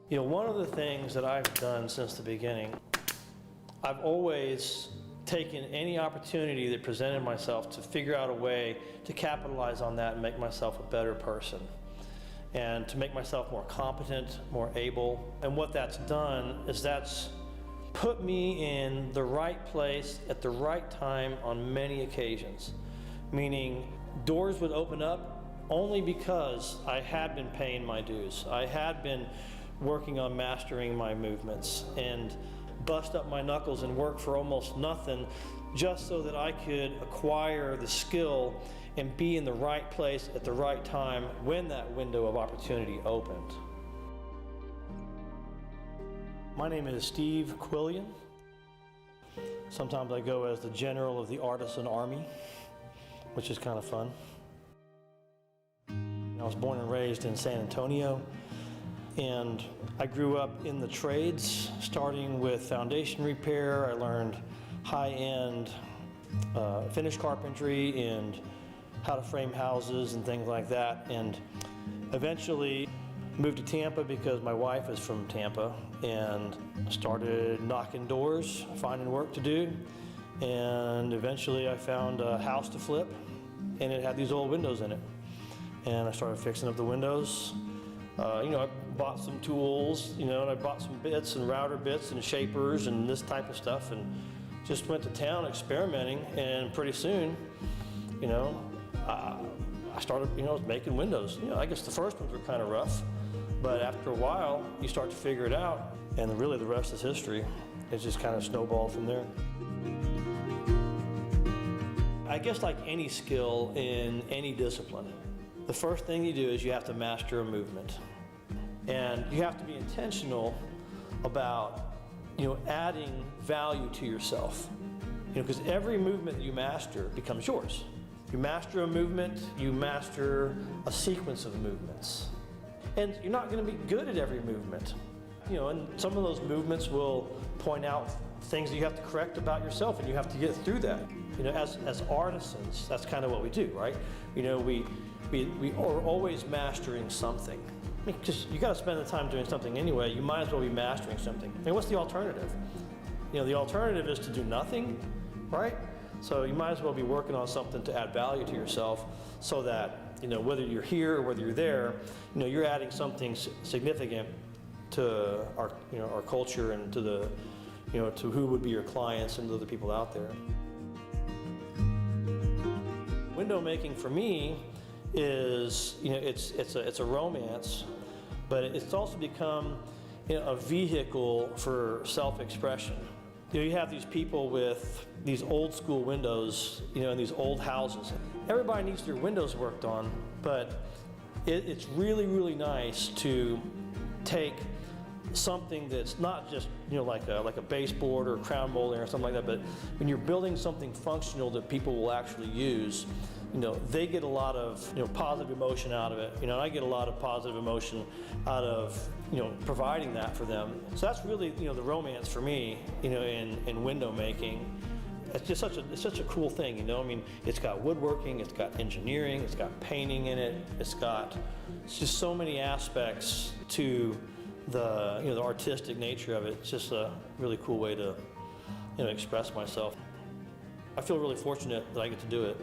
You know, one of the things that I've done since the beginning, I've always taken any opportunity that presented myself to figure out a way to capitalize on that and make myself a better person and to make myself more competent, more able. And what that's done is that's put me in the right place at the right time on many occasions, meaning doors would open up only because I had been paying my dues. I had been working on mastering my movements and bust up my knuckles and work for almost nothing just so that I could acquire the skill and be in the right place at the right time when that window of opportunity opened. My name is Steve Quillian. Sometimes I go as the general of the artisan army, which is kind of fun. I was born and raised in San Antonio, and I grew up in the trades, starting with foundation repair. I learned high-end finish carpentry and how to frame houses and things like that, and eventually moved to Tampa because my wife is from Tampa, and started knocking doors, finding work to do, and eventually I found a house to flip, and it had these old windows in it, and I started fixing up the windows. I bought some tools, and I bought some bits and router bits and shapers and this type of stuff, and just went to town experimenting, and pretty soon, I started, making windows. I guess the first ones were kind of rough, but after a while, you start to figure it out, and really the rest is history. It just kind of snowballed from there. I guess like any skill in any discipline, the first thing you do is you have to master a movement. And you have to be intentional about, adding value to yourself. Because every movement that you master becomes yours. You master a movement, you master a sequence of movements. And you're not going to be good at every movement. And some of those movements will point out things that you have to correct about yourself, and you have to get through that. As artisans, that's kind of what we do, right? We are always mastering something. Because you got to spend the time doing something anyway, you might as well be mastering something. What's the alternative? The alternative is to do nothing, right? So you might as well be working on something to add value to yourself, so that, whether you're here or whether you're there, you're adding something significant to our culture and to the, to who would be your clients and to the people out there. Window making for me is, it's a romance, but it's also become a vehicle for self-expression. You have these people with these old school windows, in these old houses. Everybody needs their windows worked on, but it's really, really nice to take something that's not just like a baseboard or crown molding or something like that, but when you're building something functional that people will actually use, they get a lot of positive emotion out of it. I get a lot of positive emotion out of providing that for them. So that's really the romance for me, in window making. It's just such a cool thing, it's got woodworking, it's got engineering, it's got painting in it, it's just so many aspects to the artistic nature of it. It's just a really cool way to express myself. I feel really fortunate that I get to do it.